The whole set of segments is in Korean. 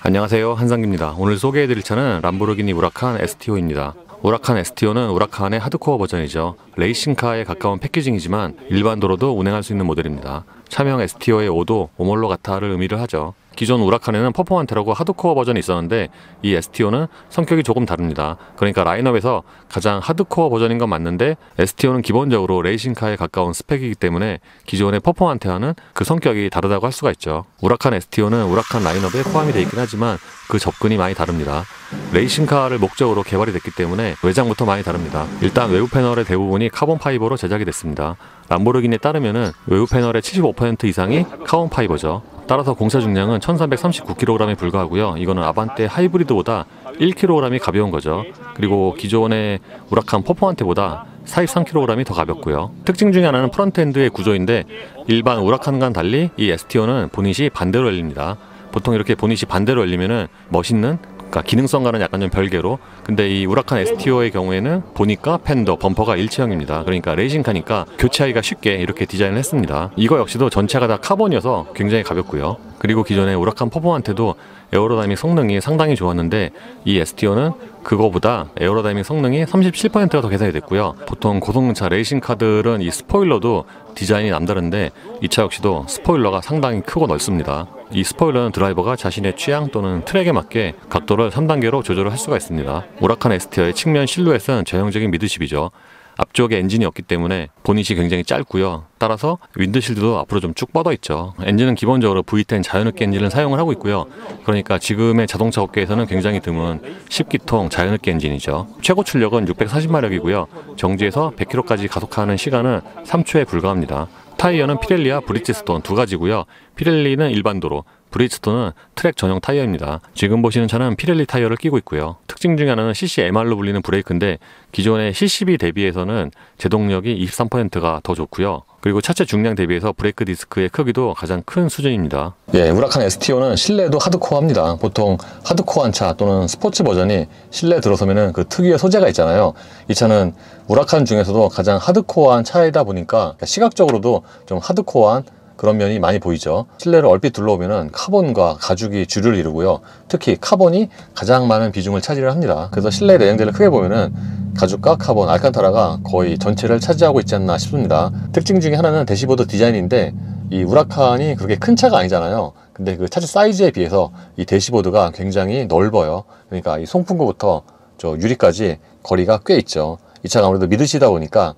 안녕하세요, 한상기입니다. 오늘 소개해드릴 차는 람보르기니 우라칸 STO입니다. 우라칸 STO는 우라칸의 하드코어 버전이죠. 레이싱카에 가까운 패키징이지만 일반 도로도 운행할 수 있는 모델입니다. 차명 STO의 5도 오몰로가타를 의미를 하죠. 기존 우라칸에는 퍼포먼테라고 하드코어 버전이 있었는데 이 STO는 성격이 조금 다릅니다. 그러니까 라인업에서 가장 하드코어 버전인 건 맞는데 STO는 기본적으로 레이싱카에 가까운 스펙이기 때문에 기존의 퍼포먼테와는 그 성격이 다르다고 할 수가 있죠. 우라칸 STO는 우라칸 라인업에 포함이 되어 있긴 하지만 그 접근이 많이 다릅니다. 레이싱카를 목적으로 개발이 됐기 때문에 외장부터 많이 다릅니다. 일단 외부 패널의 대부분이 카본 파이버로 제작이 됐습니다. 람보르기니에 따르면은 외부 패널의 75% 이상이 카본 파이버죠. 따라서 공차 중량은 1339kg에 불과하고요. 이거는 아반떼 하이브리드보다 1kg이 가벼운 거죠. 그리고 기존의 우라칸 퍼포먼테보다 43kg이 더 가볍고요. 특징 중에 하나는 프론트엔드의 구조인데 일반 우라칸과는 달리 이 STO는 보닛이 반대로 열립니다. 보통 이렇게 보닛이 반대로 열리면은 멋있는, 그러니까 기능성과는 약간 좀 별개로, 근데 이 우라칸 STO의 경우에는 보닛과 팬더, 범퍼가 일체형입니다. 그러니까 레이싱카니까 교체하기가 쉽게 이렇게 디자인을 했습니다. 이거 역시도 전체가 다 카본이어서 굉장히 가볍고요. 그리고 기존의 우라칸 퍼포먼테도 에어로다이나믹 성능이 상당히 좋았는데 이 STO는 그거보다 에어로다이나믹 성능이 37%가 더 개선이 됐고요. 보통 고성능차 레이싱카들은 이 스포일러도 디자인이 남다른데 이 차 역시도 스포일러가 상당히 크고 넓습니다. 이 스포일러는 드라이버가 자신의 취향 또는 트랙에 맞게 각도를 3단계로 조절을 할 수가 있습니다. 우라칸 STO의 측면 실루엣은 전형적인 미드십이죠. 앞쪽에 엔진이 없기 때문에 보닛이 굉장히 짧고요. 따라서 윈드실드도 앞으로 좀 쭉 뻗어 있죠. 엔진은 기본적으로 V10 자연흡기 엔진을 사용을 하고 있고요. 그러니까 지금의 자동차 업계에서는 굉장히 드문 10기통 자연흡기 엔진이죠. 최고 출력은 640마력이고요. 정지에서 100km까지 가속하는 시간은 3초에 불과합니다. 타이어는 피렐리와 브리지스톤 두 가지고요. 피렐리는 일반 도로, 브리지스톤은 트랙 전용 타이어입니다. 지금 보시는 차는 피렐리 타이어를 끼고 있고요. 특징 중에 하나는 CCMR로 불리는 브레이크인데 기존의 CCB 대비해서는 제동력이 23%가 더 좋고요. 그리고 차체 중량 대비해서 브레이크 디스크의 크기도 가장 큰 수준입니다. 예, 우라칸 STO는 실내도 하드코어합니다. 보통 하드코어한 차 또는 스포츠 버전이 실내 들어서면은 그 특유의 소재가 있잖아요. 이 차는 우라칸 중에서도 가장 하드코어한 차이다 보니까 시각적으로도 좀 하드코어한 그런 면이 많이 보이죠. 실내를 얼핏 둘러보면 카본과 가죽이 주를 이루고요. 특히 카본이 가장 많은 비중을 차지를 합니다. 그래서 실내 내장재를 크게 보면은 가죽과 카본, 알칸타라가 거의 전체를 차지하고 있지 않나 싶습니다. 특징 중에 하나는 대시보드 디자인인데 이 우라칸이 그렇게 큰 차가 아니잖아요. 근데 그 차체 사이즈에 비해서 이 대시보드가 굉장히 넓어요. 그러니까 이 송풍구부터 저 유리까지 거리가 꽤 있죠. 이 차가 아무래도 미드시다 보니까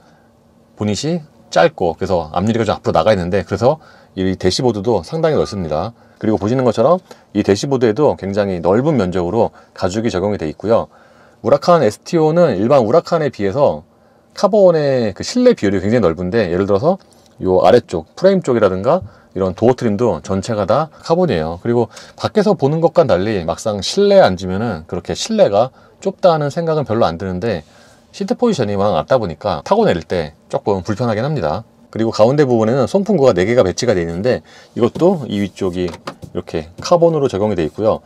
보닛이 짧고 그래서 앞유리가 좀 앞으로 나가 있는데 그래서 이 대시보드도 상당히 넓습니다. 그리고 보시는 것처럼 이 대시보드에도 굉장히 넓은 면적으로 가죽이 적용이 되어 있고요. 우라칸 STO는 일반 우라칸에 비해서 카본의 그 실내 비율이 굉장히 넓은데 예를 들어서 요 아래쪽 프레임 쪽이라든가 이런 도어 트림도 전체가 다 카본이에요. 그리고 밖에서 보는 것과는 달리 막상 실내에 앉으면은 그렇게 실내가 좁다는 생각은 별로 안 드는데 시트 포지션이 워낙 낮다 보니까 타고 내릴 때 조금 불편하긴 합니다. 그리고 가운데 부분에는 송풍구가 4개가 배치가 되어 있는데 이것도 이 위쪽이 이렇게 카본으로 적용이 되어 있고요.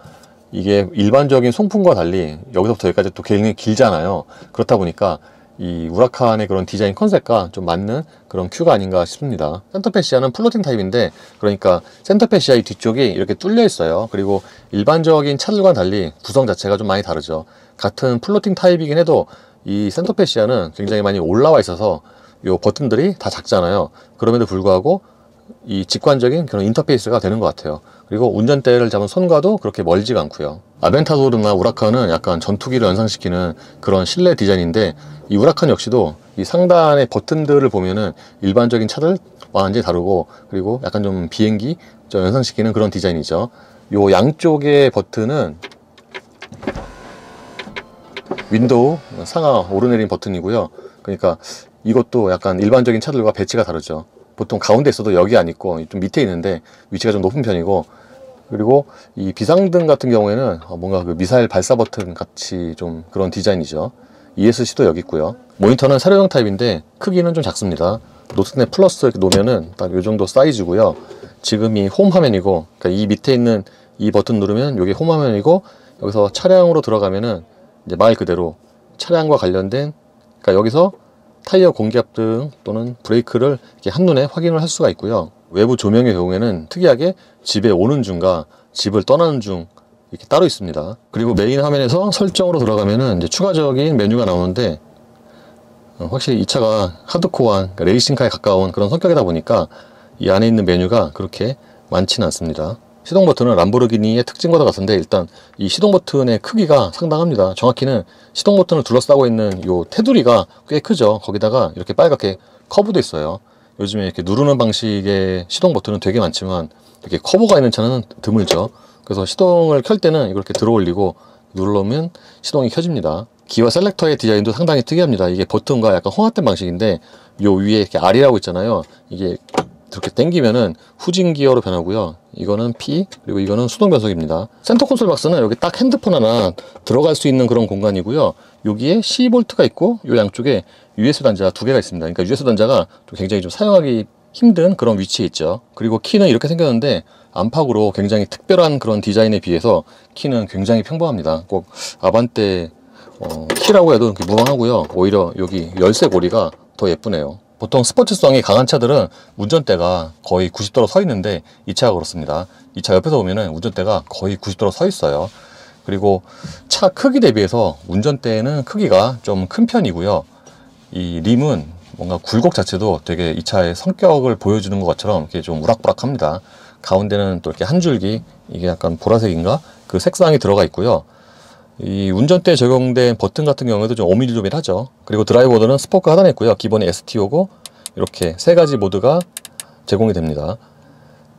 이게 일반적인 송풍구와 달리 여기서부터 여기까지 또 굉장히 길잖아요. 그렇다 보니까 이 우라칸의 그런 디자인 컨셉과 좀 맞는 그런 큐가 아닌가 싶습니다. 센터 패시아는 플로팅 타입인데 그러니까 센터 패시아의 뒤쪽이 이렇게 뚫려 있어요. 그리고 일반적인 차들과는 달리 구성 자체가 좀 많이 다르죠. 같은 플로팅 타입이긴 해도 이 센터 패시아는 굉장히 많이 올라와 있어서 요 버튼들이 다 작잖아요. 그럼에도 불구하고 이 직관적인 그런 인터페이스가 되는 것 같아요. 그리고 운전대를 잡은 손과도 그렇게 멀지가 않고요. 아벤타도르나 우라칸은 약간 전투기를 연상시키는 그런 실내 디자인인데 이 우라칸 역시도 이 상단의 버튼들을 보면은 일반적인 차들과 완전히 다르고 그리고 약간 좀 비행기 좀 연상시키는 그런 디자인이죠. 요 양쪽의 버튼은 윈도우 상하 오르내림 버튼이고요. 그러니까 이것도 약간 일반적인 차들과 배치가 다르죠. 보통 가운데 있어도 여기 안 있고 좀 밑에 있는데 위치가 좀 높은 편이고 그리고 이 비상등 같은 경우에는 뭔가 그 미사일 발사 버튼 같이 좀 그런 디자인이죠. ESC도 여기 있고요. 모니터는 사료형 타입인데 크기는 좀 작습니다. 노트넷 플러스 이렇게 놓으면은 딱 이 정도 사이즈고요. 지금 이 홈 화면이고 그러니까 이 밑에 있는 이 버튼 누르면 이게 홈 화면이고 여기서 차량으로 들어가면은 이제 말 그대로 차량과 관련된 그러니까 여기서 타이어 공기압 등 또는 브레이크를 이렇게 한눈에 확인을 할 수가 있고요. 외부 조명의 경우에는 특이하게 집에 오는 중과 집을 떠나는 중 이렇게 따로 있습니다. 그리고 메인 화면에서 설정으로 들어가면은 이제 추가적인 메뉴가 나오는데, 확실히 이 차가 하드코어한, 그러니까 레이싱카에 가까운 그런 성격이다 보니까 이 안에 있는 메뉴가 그렇게 많지는 않습니다. 시동 버튼은 람보르기니의 특징과도 같은데, 일단 이 시동 버튼의 크기가 상당합니다. 정확히는 시동 버튼을 둘러싸고 있는 요 테두리가 꽤 크죠. 거기다가 이렇게 빨갛게 커브도 있어요. 요즘에 이렇게 누르는 방식의 시동 버튼은 되게 많지만 이렇게 커브가 있는 차는 드물죠. 그래서 시동을 켤 때는 이렇게 들어 올리고 누르면 시동이 켜집니다. 기어 셀렉터의 디자인도 상당히 특이합니다. 이게 버튼과 약간 혼합된 방식인데, 요 위에 이렇게 R이라고 있잖아요. 이게 이렇게 당기면은 후진 기어로 변하고요. 이거는 P, 그리고 이거는 수동 변속입니다. 센터 콘솔 박스는 여기 딱 핸드폰 하나 들어갈 수 있는 그런 공간이고요. 여기에 12V가 있고 요 양쪽에 USB 단자 2개가 있습니다. 그러니까 USB 단자가 굉장히 좀 사용하기 힘든 그런 위치에 있죠. 그리고 키는 이렇게 생겼는데, 안팎으로 굉장히 특별한 그런 디자인에 비해서 키는 굉장히 평범합니다. 꼭 아반떼 키라고 해도 무방하고요. 오히려 여기 열쇠 고리가 더 예쁘네요. 보통 스포츠성이 강한 차들은 운전대가 거의 90도로 서 있는데, 이 차가 그렇습니다. 이 차 옆에서 보면은 운전대가 거의 90도로 서 있어요. 그리고 차 크기 대비해서 운전대는 크기가 좀 큰 편이고요. 이 림은 뭔가 굴곡 자체도 되게 이 차의 성격을 보여주는 것처럼 이렇게 좀 우락부락합니다. 가운데는 또 이렇게 한 줄기, 이게 약간 보라색인가? 그 색상이 들어가 있고요. 이 운전대에 적용된 버튼 같은 경우에도 좀 오밀조밀하죠. 그리고 드라이브 모드는 스포크 하단에 있고요. 기본이 STO고 이렇게 세 가지 모드가 제공이 됩니다.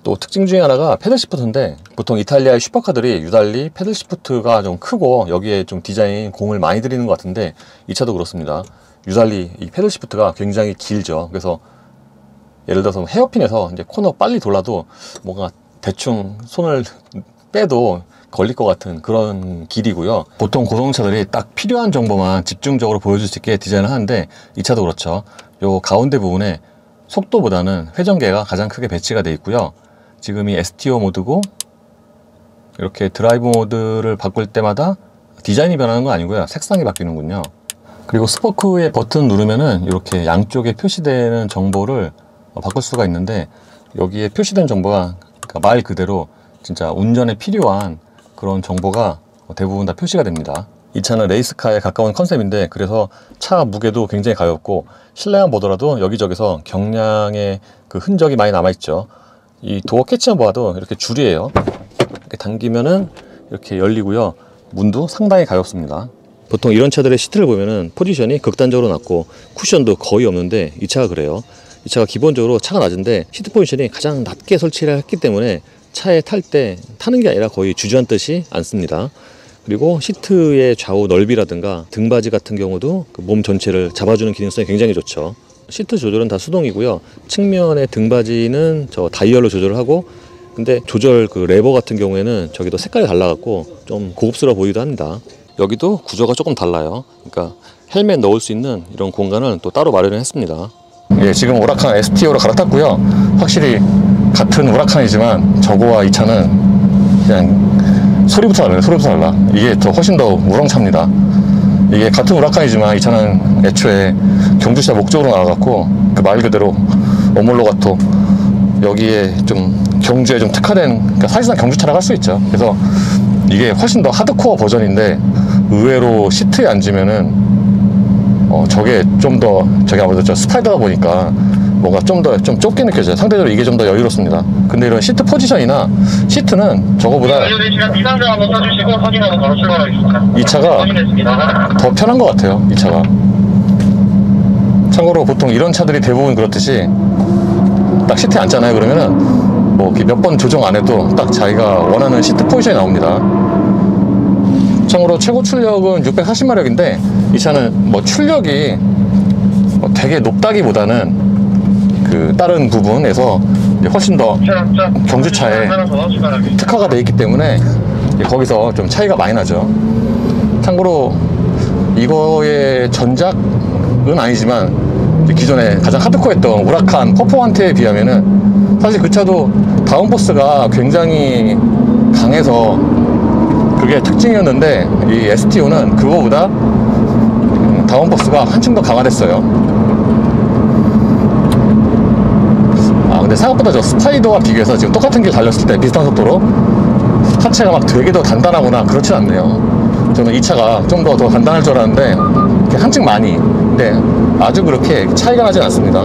또 특징 중에 하나가 패들 시프트인데, 보통 이탈리아의 슈퍼카들이 유달리 패들 시프트가 좀 크고 여기에 좀 디자인 공을 많이 들이는 것 같은데, 이 차도 그렇습니다. 유달리 이 패들 시프트가 굉장히 길죠. 그래서 예를 들어서 헤어핀에서 이제 코너 빨리 돌아도 뭔가 대충 손을 빼도 걸릴 것 같은 그런 길이고요. 보통 고성차들이 딱 필요한 정보만 집중적으로 보여줄 수 있게 디자인을 하는데, 이 차도 그렇죠. 요 가운데 부분에 속도보다는 회전계가 가장 크게 배치가 되어 있고요. 지금 이 STO 모드고, 이렇게 드라이브 모드를 바꿀 때마다 디자인이 변하는 건 아니고요. 색상이 바뀌는군요. 그리고 스포크의 버튼 누르면은 이렇게 양쪽에 표시되는 정보를 바꿀 수가 있는데, 여기에 표시된 정보가 그러니까 말 그대로 진짜 운전에 필요한 그런 정보가 대부분 다 표시가 됩니다. 이 차는 레이스카에 가까운 컨셉인데, 그래서 차 무게도 굉장히 가볍고, 실내만 보더라도 여기저기서 경량의 그 흔적이 많이 남아있죠. 이 도어 캐치만 봐도 이렇게 줄이에요. 이렇게 당기면은 이렇게 열리고요. 문도 상당히 가볍습니다. 보통 이런 차들의 시트를 보면은 포지션이 극단적으로 낮고 쿠션도 거의 없는데, 이 차가 그래요. 이 차가 기본적으로 차가 낮은데 시트 포지션이 가장 낮게 설치를 했기 때문에 차에 탈 때 타는 게 아니라 거의 주저앉듯이 앉습니다. 그리고 시트의 좌우 넓이라든가 등받이 같은 경우도 그 몸 전체를 잡아주는 기능성이 굉장히 좋죠. 시트 조절은 다 수동이고요. 측면의 등받이는 저 다이얼로 조절을 하고, 근데 조절 그 레버 같은 경우에는 저기도 색깔이 달라갖고 좀 고급스러워 보이기도 합니다. 여기도 구조가 조금 달라요. 그러니까 헬멧 넣을 수 있는 이런 공간을 또 따로 마련을 했습니다. 예, 지금 우라칸 STO로 갈아탔고요. 확실히 같은 우라칸이지만 저거와 이 차는 그냥 소리부터 달라요. 소리부터 달라. 이게 더 훨씬 더 우렁차입니다. 이게 같은 우라칸이지만 이 차는 애초에 경주차 목적으로 나와갖고 그 말 그대로 오몰로가토, 여기에 좀 경주에 좀 특화된, 그러니까 사실상 경주차라고 할 수 있죠. 그래서 이게 훨씬 더 하드코어 버전인데, 의외로 시트에 앉으면은 저게 좀 더, 저게 아무래도 저 스파이더다 보니까 뭔가 좀 더 좀 좁게 느껴져요. 상대적으로 이게 좀 더 여유롭습니다. 근데 이런 시트 포지션이나 시트는 저거보다 이 차가 더 편한 것 같아요. 이 차가. 참고로 보통 이런 차들이 대부분 그렇듯이 딱 시트에 앉잖아요. 그러면은 뭐 몇 번 조정 안 해도 딱 자기가 원하는 시트 포지션이 나옵니다. 참고로 최고 출력은 640마력인데, 이 차는 뭐 출력이 되게 높다기보다는 그 다른 부분에서 훨씬 더 경주차에 특화가 되어 있기 때문에 거기서 좀 차이가 많이 나죠. 참고로 이거의 전작은 아니지만 기존에 가장 하드코어했던 우라칸 퍼포먼트에 비하면은 사실 그 차도 다운포스가 굉장히 강해서 그게 특징이었는데, 이 STO는 그거보다 다운포스가 한층 더 강화됐어요. 근데 생각보다 저 스파이더와 비교해서 지금 똑같은 길 달렸을 때 비슷한 속도로 하체가 막 되게 더 단단하거나 그렇진 않네요. 저는 이 차가 좀 더 단단할 줄 알았는데 이렇게 한층 많이, 근데 아주 그렇게 차이가 나진 않습니다.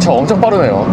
엄청 빠르네요.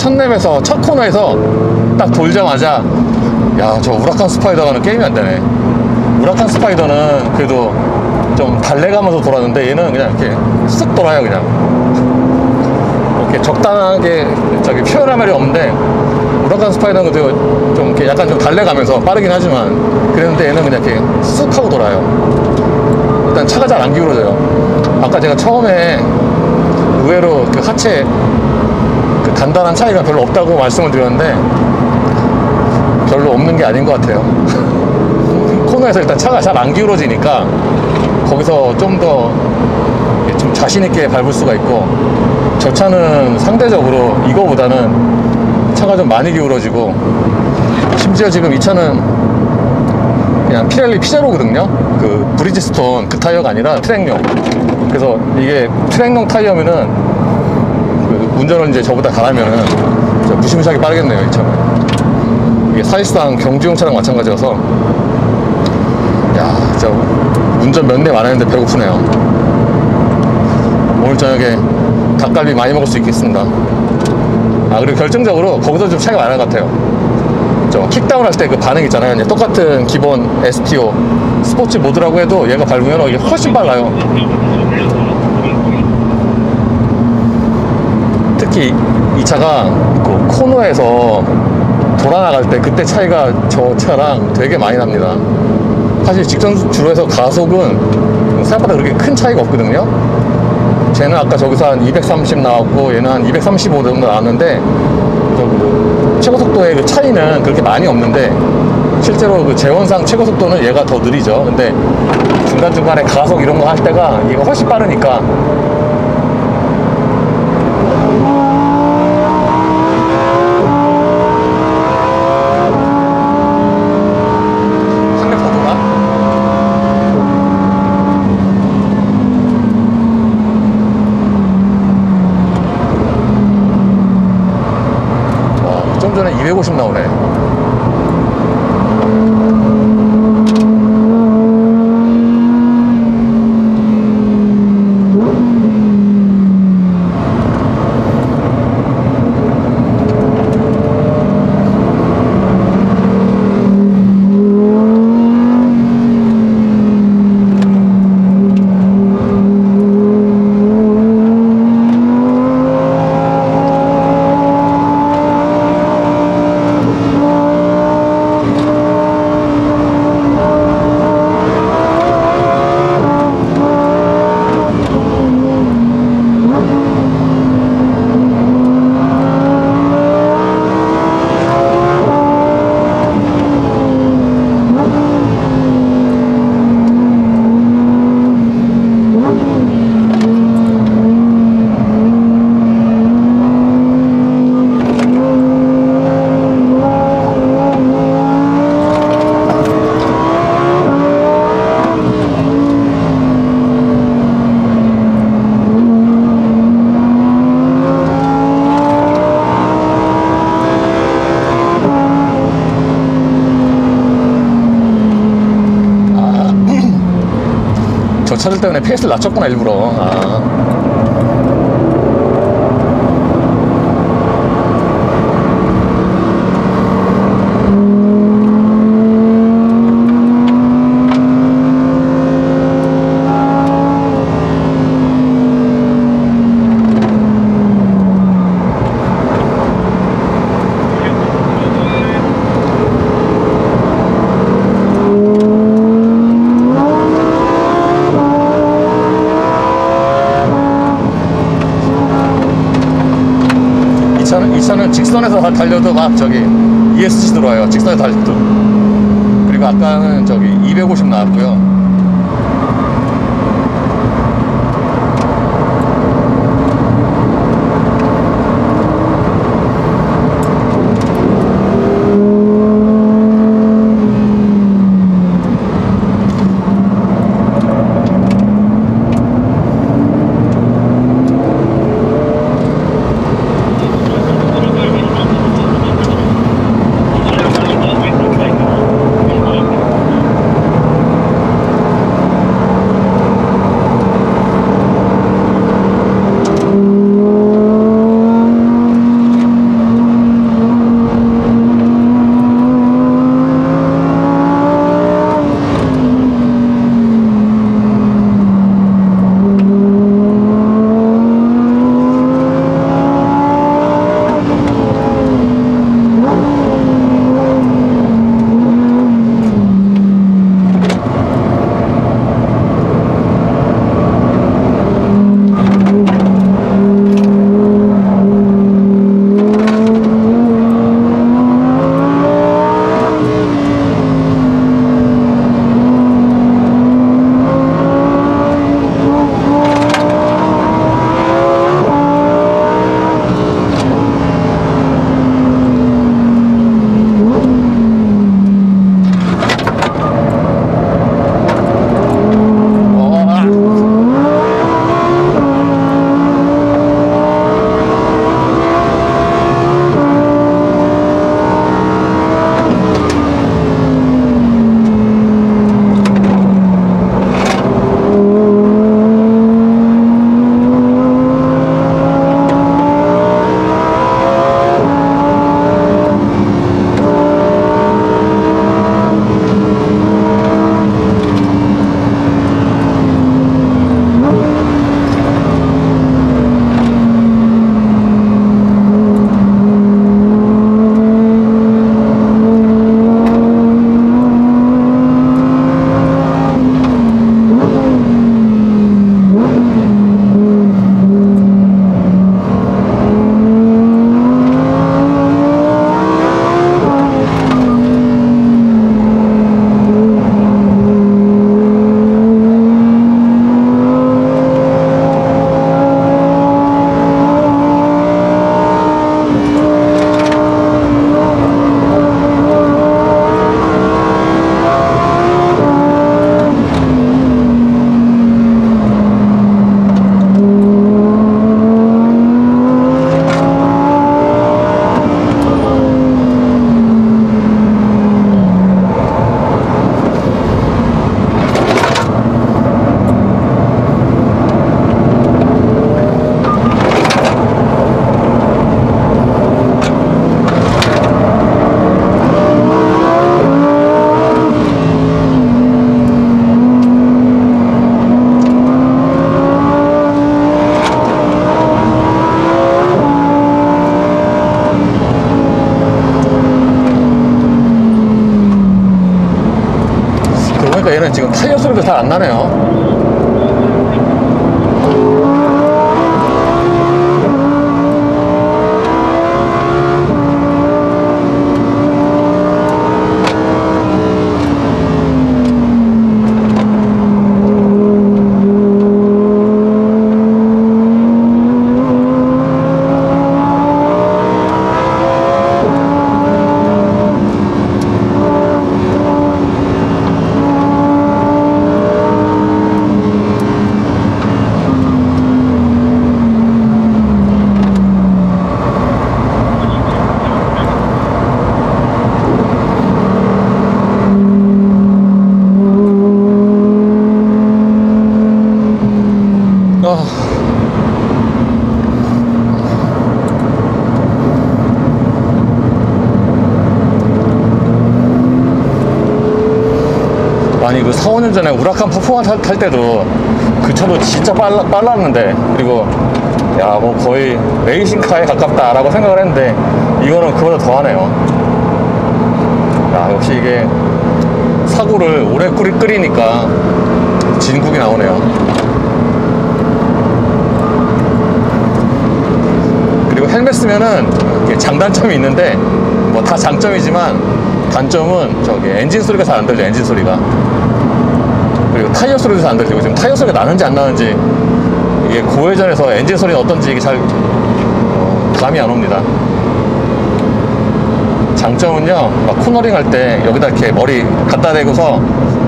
첫 랩에서 첫 코너에서 딱 돌자마자 야, 저 우라칸 스파이더는 게임이 안 되네. 우라칸 스파이더는 그래도 좀 달래가면서 돌았는데 얘는 그냥 이렇게 쓱 돌아요. 그냥 이렇게 적당하게 저기 표현할 말이 없는데, 우라칸 스파이더는 그래도 좀 이렇게 약간 좀 달래가면서 빠르긴 하지만 그랬는데 얘는 그냥 이렇게 쓱 하고 돌아요. 일단 차가 잘 안 기울어져요. 아까 제가 처음에 의외로 그 하체 그 단단한 차이가 별로 없다고 말씀을 드렸는데 별로 없는 게 아닌 것 같아요. 코너에서 일단 차가 잘 안 기울어지니까 거기서 좀 더 좀 자신있게 밟을 수가 있고, 저 차는 상대적으로 이거보다는 차가 좀 많이 기울어지고, 심지어 지금 이 차는 그냥 피렐리 피제로거든요. 그 브리지스톤 그 타이어가 아니라 트랙용. 그래서 이게 트랙용 타이어면은 그 운전을 이제 저보다 잘하면은 무시무시하게 빠르겠네요, 이 차는. 이게 사실상 경주용 차랑 마찬가지여서, 야, 진짜 운전 몇 내 많았는데 배고프네요. 오늘 저녁에 닭갈비 많이 먹을 수 있겠습니다. 아, 그리고 결정적으로 거기서 좀 차이가 많은 것 같아요. 저 킥다운 할 때 그 반응 있잖아요. 이제 똑같은 기본 STO 스포츠 모드라고 해도 얘가 밟으면 이게 훨씬 빨라요. 특히 이 차가 그 코너에서 돌아 나갈 때 그때 차이가 저 차랑 되게 많이 납니다. 사실 직전 주로에서 가속은 생각보다 그렇게 큰 차이가 없거든요. 쟤는 아까 저기서 한 230 나왔고 얘는 한 235 정도 나왔는데, 최고 속도의 그 차이는 그렇게 많이 없는데 실제로 그 재원상 최고 속도는 얘가 더 느리죠. 근데 중간중간에 가속 이런 거 할 때가 얘가 훨씬 빠르니까 한 대 더 돌아? 와, 좀 전에 250 나오네. 저 차들 때문에 페이스를 낮췄구나, 일부러. 아. 이 차는 직선에서 달려도 막 저기 ESC 들어와요. 직선에서 달려도. 그리고 아까는 저기 250 나왔고요. 근데 지금 타이어 소리도 잘 안 나네요. 아니 그 4, 5년 전에 우라칸 퍼포먼 탈 때도 그 차도 진짜 빨랐는데, 그리고 야 뭐 거의 레이싱카에 가깝다 라고 생각을 했는데 이거는 그보다 더하네요. 야 역시 이게 사고를 오래 끓이니까 진국이 나오네요. 그리고 헬멧 쓰면은 장단점이 있는데 뭐 다 장점이지만 단점은 저기 엔진 소리가 잘 안 들려. 엔진 소리가. 그리고 타이어 소리도 잘 안 들리고, 지금 타이어 소리가 나는지 안 나는지, 이게 고회전에서 엔진 소리는 어떤지 이게 잘 감이 안 옵니다. 장점은요, 막 코너링 할 때 여기다 이렇게 머리 갖다 대고서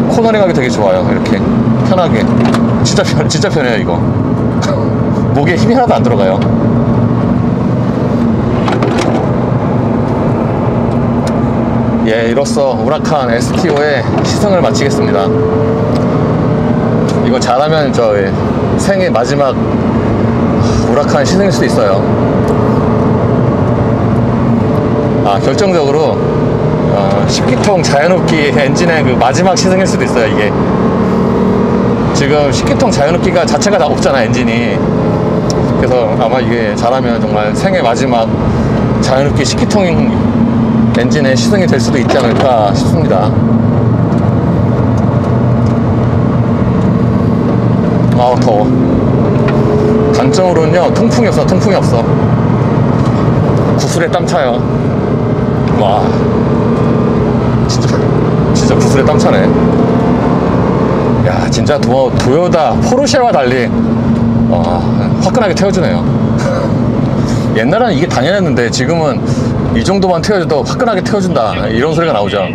코너링 하기 되게 좋아요. 이렇게 편하게. 진짜 편해요 이거. 목에 힘이 하나도 안 들어가요. 예, 이로써 우라칸 STO의 시승을 마치겠습니다. 이거 잘하면 저 생애 마지막 우라칸 시승일 수도 있어요. 아, 결정적으로 10기통 자연흡기 엔진의 그 마지막 시승일 수도 있어요. 이게 지금 10기통 자연흡기가 자체가 다 없잖아, 엔진이. 그래서 아마 이게 잘하면 정말 생애 마지막 자연흡기 10기통 엔진의 시승이 될 수도 있지 않을까 싶습니다. 아우 더워. 단점으로는요, 통풍이 없어. 구슬에 땀 차요. 와, 진짜 구슬에 땀 차네. 야, 진짜 도요타 포르쉐와 달리 화끈하게 태워주네요. 옛날에는 이게 당연했는데 지금은 이 정도만 태워줘도 화끈하게 태워준다, 이런 소리가 나오죠.